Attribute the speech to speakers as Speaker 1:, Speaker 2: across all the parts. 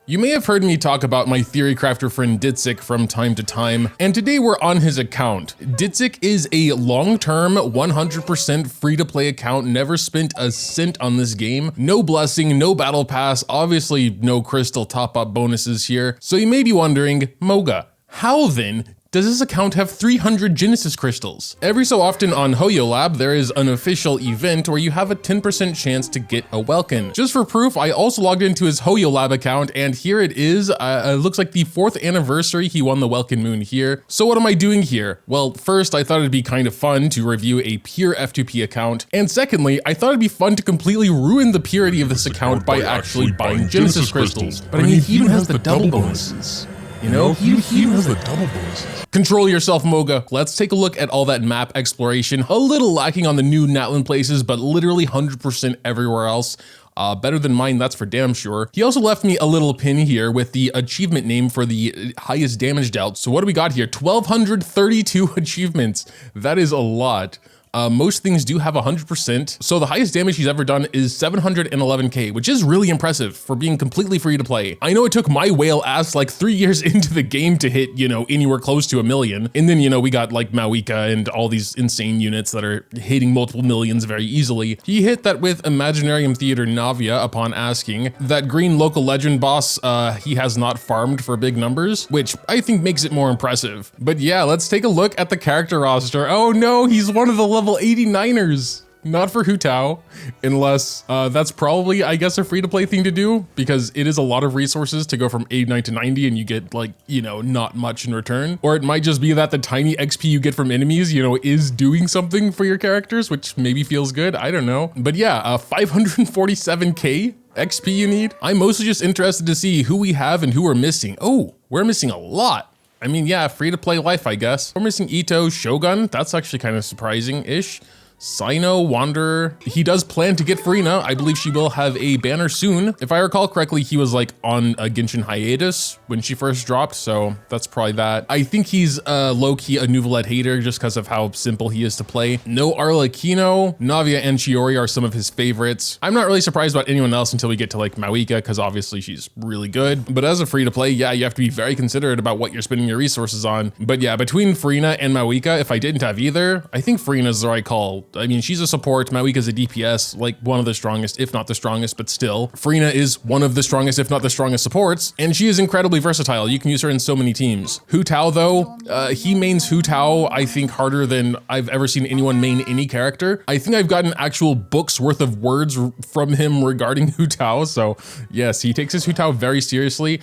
Speaker 1: You may have heard me talk about my theory crafter friend 𝙜𝙧𝙬 from time to time, and today we're on his account. 𝙜𝙧𝙬 is a long-term, 100% free-to-play account, never spent a cent on this game, no blessing, no battle pass, obviously no crystal top-up bonuses here. So you may be wondering, Moga, how then does this account have 300 Genesis crystals? Every so often on HoYoLab, there is an official event where you have a 10% chance to get a Welkin. Just for proof, I also logged into his HoYoLab account, and here it is. It looks like the 4th anniversary he won the Welkin Moon here. So what am I doing here? Well, first, I thought it'd be kind of fun to review a PURE F2P account, and secondly, I thought it'd be fun to completely ruin the purity of this account by actually buying Genesis crystals. But I mean, he even has the double bonuses. You know, he has the double bonuses. Control yourself, Moga. Let's take a look at all that map exploration. A little lacking on the new Natlan places, but literally 100% everywhere else. Better than mine, that's for damn sure. He also left me a little pin here with the achievement name for the highest damage dealt. So what do we got here? 1,232 achievements. That is a lot. Most things do have 100%. So the highest damage he's ever done is 711k, which is really impressive for being completely free to play. I know it took my whale ass like 3 years into the game to hit, you know, anywhere close to 1 million. And then, you know, we got like 𝙬𝙬𝙬𝙬 and all these insane units that are hitting multiple millions very easily. He hit that with Imaginarium Theater Navia upon asking. That green local legend boss, he has not farmed for big numbers, which I think makes it more impressive. But yeah, let's take a look at the character roster. Oh no, he's one of the level 89ers. Not for Hu-tao, unless that's probably, I guess, a free-to-play thing to do, because it is a lot of resources to go from 89 to 90 and you get like, you know, not much in return. Or it might just be that the tiny XP you get from enemies, you know, is doing something for your characters, which maybe feels good, I don't know. But yeah, 547k XP you need. I'm mostly just interested to see who we have and who we're missing. Oh, we're missing a lot. I mean, yeah, free-to-play life, I guess. We're missing Ito, Shogun. That's actually kind of surprising-ish. Sino, Wanderer. He does plan to get Furina. I believe she will have a banner soon. If I recall correctly, he was like on a Genshin hiatus when she first dropped, so that's probably that. I think he's low-key a 𝙬𝙧𝙬𝙬 hater just because of how simple he is to play. No Arlecchino. Navia and Chiori are some of his favorites. I'm not really surprised about anyone else until we get to like 𝙬𝙬𝙬, because obviously she's really good. But as a free-to-play, yeah, you have to be very considerate about what you're spending your resources on. But yeah, between Furina and 𝙬𝙬𝙬, if I didn't have either, I think Furina's the right call. I mean, she's a support, 𝙬𝙬𝙬's a DPS, like one of the strongest, if not the strongest, but still. Furina is one of the strongest, if not the strongest supports, and she is incredibly versatile. You can use her in so many teams. Hu-tao though, he mains Hu-tao, I think, harder than I've ever seen anyone main any character. I think I've gotten actual books worth of words from him regarding Hu-tao, so yes, he takes his Hu-tao very seriously.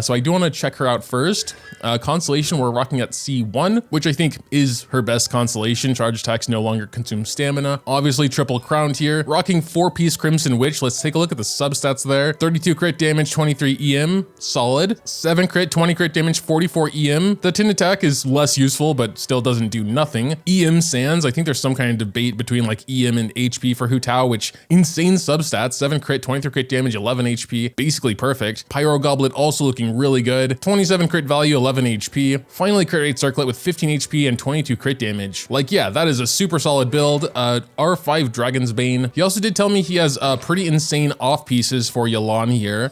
Speaker 1: So I do want to check her out first. Constellation, we're rocking at C1, which I think is her best constellation. Charge attacks no longer consume stamina. Obviously triple crowned here. Rocking 4-piece Crimson Witch. Let's take a look at the substats there. 32 crit damage, 23 EM, solid. 7 crit, 20 crit damage, 44 EM. The 10 attack is less useful, but still doesn't do nothing. EM Sands, I think there's some kind of debate between like EM and HP for Hu-tao, which insane substats. 7 crit, 23 crit damage, 11 HP, basically perfect. Pyro Goblet also looking really good. 27 crit value, 11 HP. Finally, crit rate circlet with 15 HP and 22 crit damage. Like, yeah, that is a super solid build. R5 Dragon's Bane. He also did tell me he has pretty insane off pieces for Yelan here.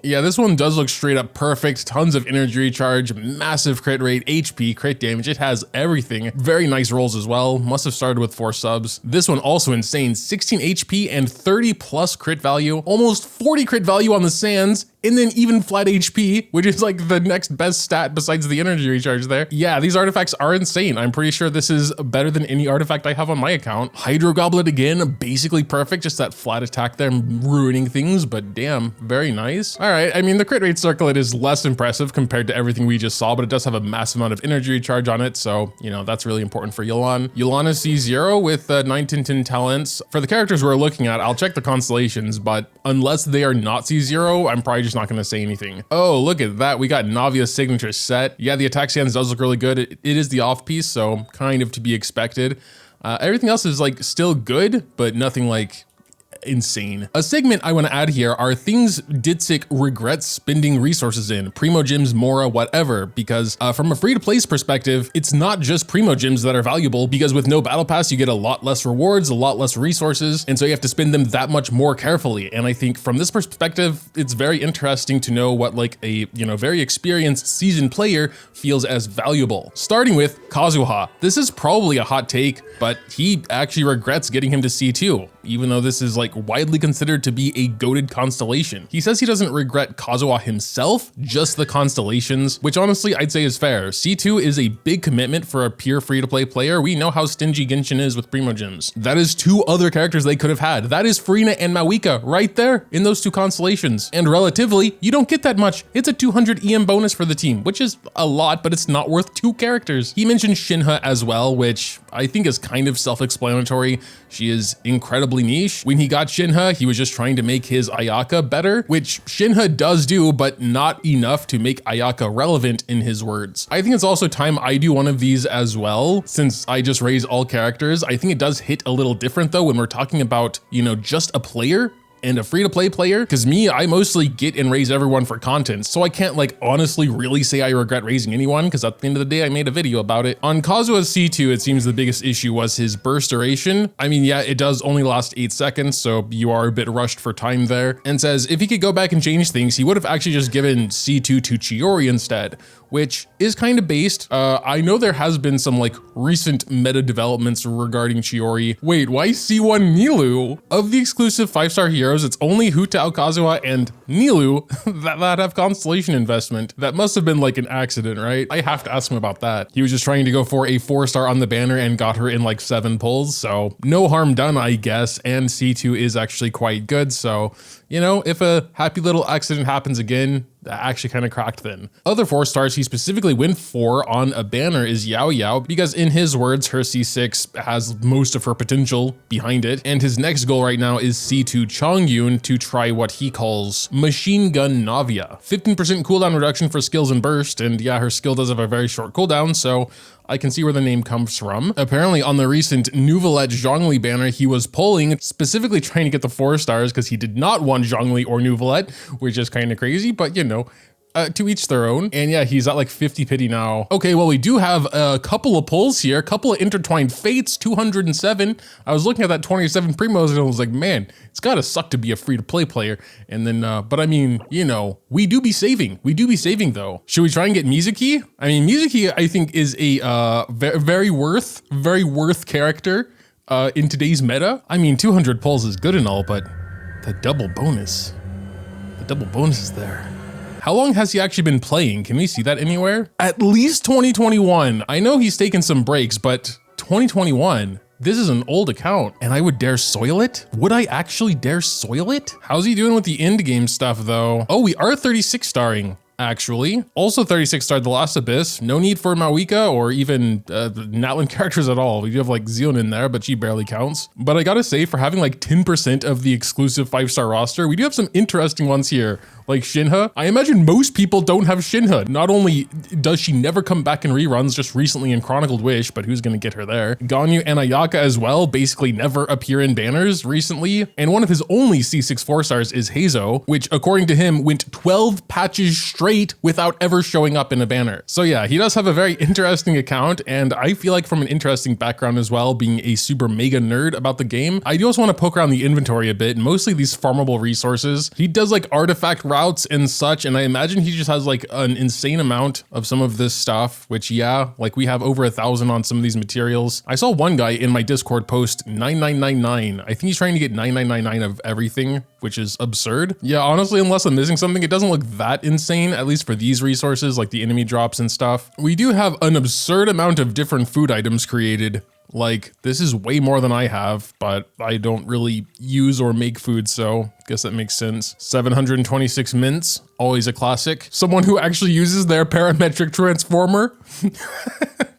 Speaker 1: Yeah, this one does look straight up perfect. Tons of energy recharge, massive crit rate, HP, crit damage. It has everything. Very nice rolls as well. Must have started with 4 subs. This one also insane. 16 HP and 30 plus crit value. Almost 40 crit value on the Sands. And then even flat HP, which is like the next best stat besides the energy recharge there. Yeah, these artifacts are insane. I'm pretty sure this is better than any artifact I have on my account. Hydro Goblet again, basically perfect. Just that flat attack there ruining things, but damn, very nice. All right, I mean, the crit rate circlet is less impressive compared to everything we just saw, but it does have a massive amount of energy recharge on it. So, you know, that's really important for Yelan. Yelan is C0 with 9, 10, 10 talents. For the characters we're looking at, I'll check the constellations, but unless they are not C0, I'm probably just not going to say anything. Oh, look at that. We got Navia's signature set. Yeah, the attack stance does look really good. It is the off piece, so kind of to be expected. Everything else is like still good, but nothing like insane. A segment I want to add here are things 𝙜𝙧𝙬𝙬 regrets spending resources in, Primo Gems, Mora, whatever, because from a free-to-play perspective, it's not just Primo Gems that are valuable, because with no battle pass, you get a lot less rewards, a lot less resources, and so you have to spend them that much more carefully. And I think from this perspective, it's very interesting to know what like a, very experienced seasoned player feels as valuable. Starting with Kazuha. This is probably a hot take, but he actually regrets getting him to C2, even though this is like widely considered to be a goated constellation. He says he doesn't regret Kazuha himself, just the constellations, which honestly I'd say is fair. C2 is a big commitment for a pure free-to-play player. We know how stingy Genshin is with Primo Gems. That is two other characters they could have had. That is Furina and Maoika right there in those two constellations. And relatively, you don't get that much. It's a 200 EM bonus for the team, which is a lot, but it's not worth two characters. He mentioned Shinha as well, which I think is kind of self-explanatory. She is incredibly niche. When he got Shinha, he was just trying to make his Ayaka better, which Shinha does do, but not enough to make Ayaka relevant in his words. I think it's also time I do one of these as well, since I just raise all characters. I think it does hit a little different though when we're talking about, just a player and a free-to-play player, because I mostly get and raise everyone for content, so I can't like honestly really say I regret raising anyone, because at the end of the day I made a video about it. On Kazuha's C2, it seems the biggest issue was his burst duration. I mean, yeah, it does only last 8 seconds, so you are a bit rushed for time there, and says if he could go back and change things, he would have actually just given C2 to Chiori instead, which is kind of based. I know there has been some like recent meta developments regarding Chiori. Wait, why C1 Nilou? Of the exclusive 5-star heroes, it's only Hu-tao, Kazuha, and Nilou that have constellation investment. That must have been like an accident, right? I have to ask him about that. He was just trying to go for a 4-star on the banner and got her in like 7 pulls, so no harm done, I guess. And C2 is actually quite good, so if a happy little accident happens again, that actually kind of cracked then. Other 4-stars he specifically went for on a banner is Yao Yao, because in his words, her C6 has most of her potential behind it, and his next goal right now is C2 Chongyun to try what he calls Machine Gun Navia. 15% cooldown reduction for skills and burst, and yeah, her skill does have a very short cooldown, so I can see where the name comes from. Apparently on the recent Neuvillette Zhongli banner, he was polling, specifically trying to get the 4-stars because he did not want Zhongli or Neuvillette, which is kind of crazy, but to each their own. And yeah, he's at like 50 pity now. Okay, well, we do have a couple of pulls here, a couple of intertwined fates, 207. I was looking at that 27 primos and I was like, man, it's gotta suck to be a free-to-play player. And then, but I mean, we do be saving. We do be saving though. Should we try and get Mizuki? I mean, Mizuki, I think, is a very worth character in today's meta. I mean, 200 pulls is good and all, but the double bonus is there. How long has he actually been playing? Can we see that anywhere? At least 2021. I know he's taken some breaks, but 2021, this is an old account and I would dare soil it? Would I actually dare soil it? How's he doing with the end game stuff though? Oh, we are 36 starring. Actually, also 36 starred The Last Abyss. No need for Maoika or even Natlan characters at all. We do have like Xion in there, but she barely counts. But I gotta say, for having like 10% of the exclusive 5-star roster, we do have some interesting ones here. Like Shinha. I imagine most people don't have Shinha. Not only does she never come back in reruns, just recently in Chronicled Wish, but who's gonna get her there? Ganyu and Ayaka as well basically never appear in banners recently. And one of his only C6 4-stars is Heizo, which according to him went 12 patches straight without ever showing up in a banner. So yeah, he does have a very interesting account, and I feel like from an interesting background as well, being a super mega nerd about the game, I do also want to poke around the inventory a bit, mostly these farmable resources. He does like artifact routes and such, and I imagine he just has like an insane amount of some of this stuff, which yeah, like we have over 1,000 on some of these materials. I saw one guy in my Discord post 9999. I think he's trying to get 9999 of everything, which is absurd. Yeah, honestly, unless I'm missing something, it doesn't look that insane, at least for these resources, like the enemy drops and stuff. We do have an absurd amount of different food items created. Like, this is way more than I have, but I don't really use or make food, so I guess that makes sense. 726 mints, always a classic. Someone who actually uses their parametric transformer.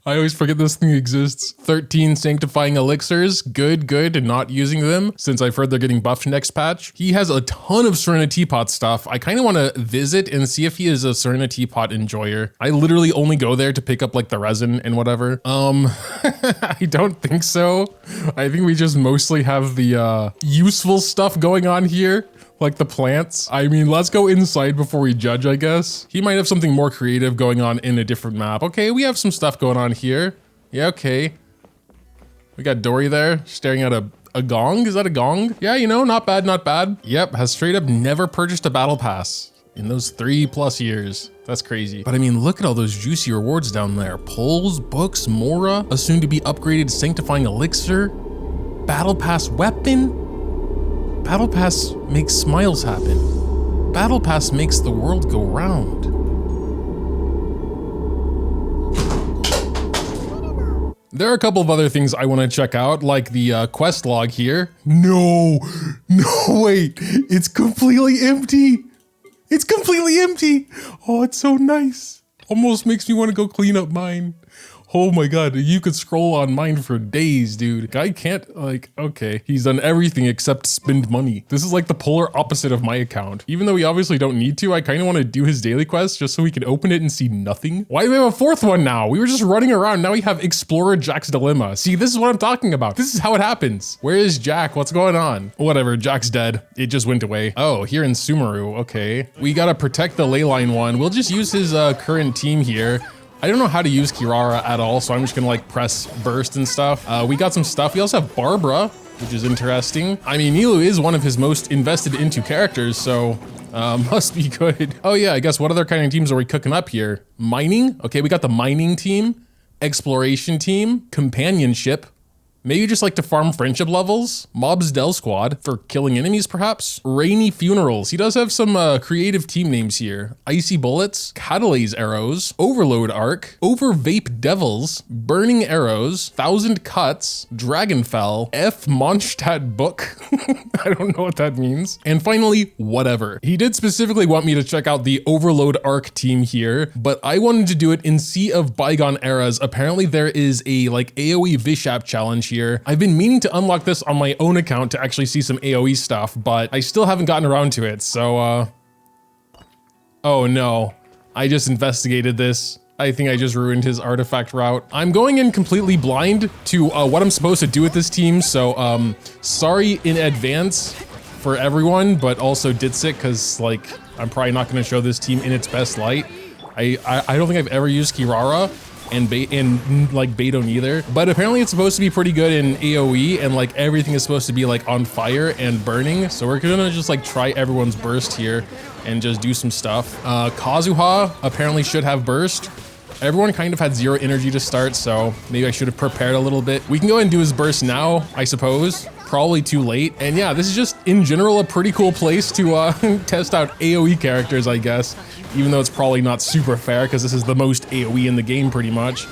Speaker 1: I always forget this thing exists. 13 sanctifying elixirs. Good, good, and not using them since I've heard they're getting buffed next patch. He has a ton of Serenetea Pot stuff. I kind of want to visit and see if he is a Serenetea Pot enjoyer. I literally only go there to pick up like the resin and whatever. I don't think so. I think we just mostly have the useful stuff going on here. Like the plants. I mean, let's go inside before we judge, I guess. He might have something more creative going on in a different map. Okay, we have some stuff going on here. Yeah, okay. We got Dory there staring at a gong. Is that a gong? Yeah, you know, not bad, not bad. Yep, has straight up never purchased a battle pass in those 3+ years. That's crazy. But I mean, look at all those juicy rewards down there. Poles, books, Mora, a soon to be upgraded sanctifying elixir, battle pass weapon. Battle Pass makes smiles happen. Battle Pass makes the world go round. There are a couple of other things I want to check out, like the quest log here. No, wait, it's completely empty. It's completely empty. Oh, it's so nice. Almost makes me want to go clean up mine. Oh my God, you could scroll on mine for days, dude. Guy can't, like, okay. He's done everything except spend money. This is like the polar opposite of my account. Even though we obviously don't need to, I kind of want to do his daily quest just so we can open it and see nothing. Why do we have a fourth one now? We were just running around. Now we have Explorer Jack's Dilemma. See, this is what I'm talking about. This is how it happens. Where is Jack? What's going on? Whatever, Jack's dead. It just went away. Oh, here in Sumeru, okay. We gotta protect the ley line one. We'll just use his current team here. I don't know how to use Kirara at all, so I'm just gonna like press burst and stuff. We got some stuff. We also have Barbara, which is interesting. I mean, Nilou is one of his most invested into characters, so must be good. Oh yeah, I guess what other kind of teams are we cooking up here? Mining? Okay, we got the mining team, exploration team, companionship, maybe just like to farm friendship levels, Mob's Del Squad for killing enemies perhaps, Rainy Funerals. He does have some creative team names here. Icy Bullets, 𝙘𝙧𝙬𝙀 Arrows, Overload Arc, Overvape Devils, Burning Arrows, 1000 Cuts, Dragonfell, F Mondstadt Book. I don't know what that means. And finally, whatever. He did specifically want me to check out the Overload Arc team here, but I wanted to do it in Sea of Bygone Eras. Apparently there is a like AoE Vishap challenge here. I've been meaning to unlock this on my own account to actually see some AoE stuff, but I still haven't gotten around to it, so oh no, I just investigated this. I think I just ruined his artifact route. I'm going in completely blind to what I'm supposed to do with this team, so sorry in advance for everyone, but also 𝙜𝙧𝙬𝙬, because like I'm probably not going to show this team in its best light. I don't think I've ever used Kirara and like Beidou neither, but apparently it's supposed to be pretty good in AoE, and like everything is supposed to be like on fire and burning. So we're gonna just like try everyone's burst here and just do some stuff. Kazuha apparently should have burst. Everyone kind of had 0 energy to start, so maybe I should have prepared a little bit. We can go ahead and do his burst now, I suppose. Probably too late. And yeah, this is just in general a pretty cool place to test out AoE characters, I guess. Even though it's probably not super fair because this is the most AoE in the game pretty much.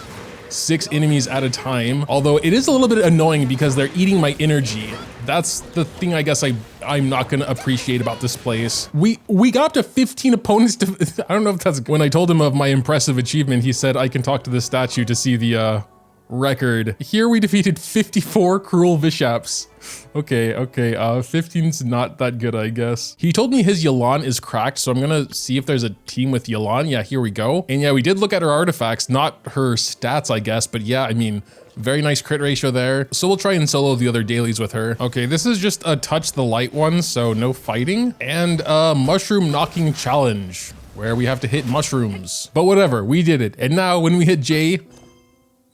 Speaker 1: 6 enemies at a time. Although it is a little bit annoying because they're eating my energy. That's the thing I guess I'm not gonna appreciate about this place. We got up to 15 opponents to, I don't know if that's, when I told him of my impressive achievement, he said I can talk to the statue to see the record. Here we defeated 54 cruel Vishaps. Okay, 15's not that good, I guess. He told me his Yelan is cracked, so I'm gonna see if there's a team with Yelan. Yeah, here we go. And yeah, we did look at her artifacts, not her stats, I guess, but yeah, I mean, very nice crit ratio there. So we'll try and solo the other dailies with her. Okay, this is just a touch the light one, so no fighting. And a mushroom knocking challenge, where we have to hit mushrooms. But whatever, we did it. And now when we hit J,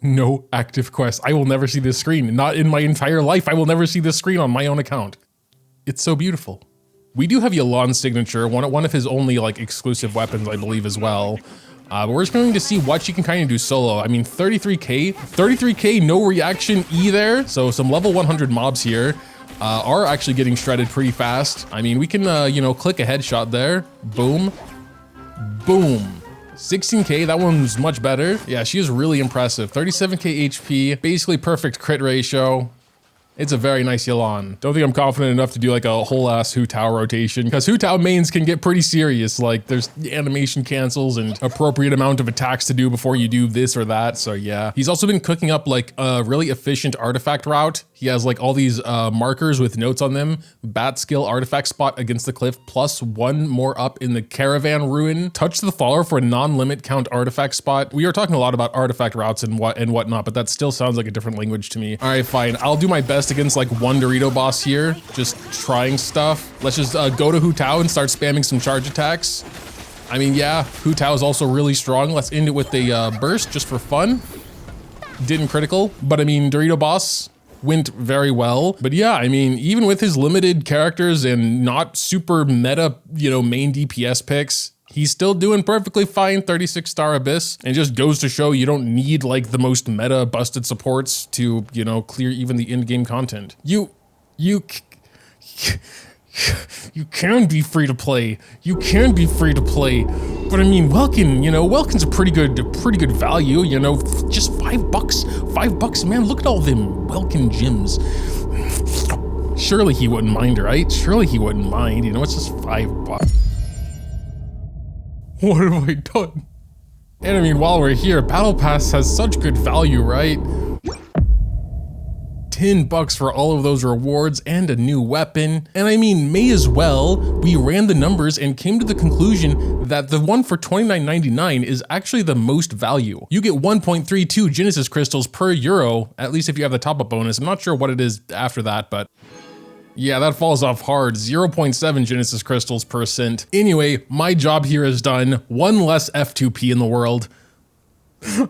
Speaker 1: no active quest. I will never see this screen. Not in my entire life. I will never see this screen on my own account. It's so beautiful. We do have Yelan's signature, one of his only like exclusive weapons, I believe, as well. But we're just going to see what she can kind of do solo. I mean, 33k, no reaction E there. So some level 100 mobs here are actually getting shredded pretty fast. I mean, we can, you know, click a headshot there. Boom, boom. 16k, that one's much better. Yeah, she is really impressive. 37k HP, basically perfect crit ratio. It's a very nice Yelan. Don't think I'm confident enough to do like a whole ass Hu-tao rotation because Hu-tao mains can get pretty serious. Like there's animation cancels and appropriate amount of attacks to do before you do this or that. So yeah, he's also been cooking up like a really efficient artifact route. He has like all these markers with notes on them. Bat skill artifact spot against the cliff, plus one more up in the caravan ruin. Touch the follower for a non-limit count artifact spot. We are talking a lot about artifact routes and whatnot, but that still sounds like a different language to me. All right, fine. I'll do my best against like one Dorito boss here, just trying stuff. Let's just go to Hu-tao and start spamming some charge attacks. I mean, yeah, Hu-tao is also really strong. Let's end it with a burst just for fun. Didn't critical, but I mean, Dorito boss went very well. But yeah, I mean, even with his limited characters and not super meta, you know, main DPS picks, he's still doing perfectly fine, 36-star Abyss. And it just goes to show you don't need like the most meta busted supports to, you know, clear even the in-game content. You can be free to play. You can be free to play. But I mean, Welkin, you know, Welkin's a pretty good value, you know, just $5. $5, man, look at all them Welkin gems. Surely he wouldn't mind, right? Surely he wouldn't mind, you know, it's just $5. What have I done? And I mean, while we're here, Battle Pass has such good value, right? $10 for all of those rewards and a new weapon. And I mean, may as well. We ran the numbers and came to the conclusion that the one for $29.99 is actually the most value. You get 1.32 Genesis crystals per euro, at least if you have the top-up bonus. I'm not sure what it is after that, but yeah, that falls off hard. 0.7 Genesis crystals per cent. Anyway, my job here is done. One less F2P in the world.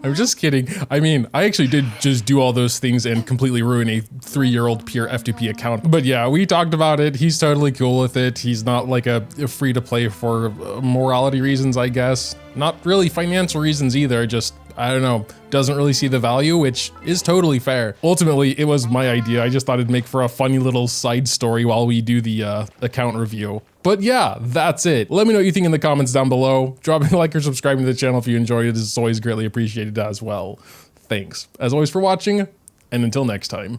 Speaker 1: I'm just kidding. I mean, I actually did just do all those things and completely ruin a 3-year-old pure F2P account. But yeah, we talked about it. He's totally cool with it. He's not like a free to play for morality reasons, I guess. Not really financial reasons either. Just, I don't know, doesn't really see the value, which is totally fair. Ultimately, it was my idea. I just thought it'd make for a funny little side story while we do the account review. But yeah, that's it. Let me know what you think in the comments down below. Drop a like or subscribe to the channel if you enjoyed it. It's always greatly appreciated as well. Thanks, as always, for watching, and until next time.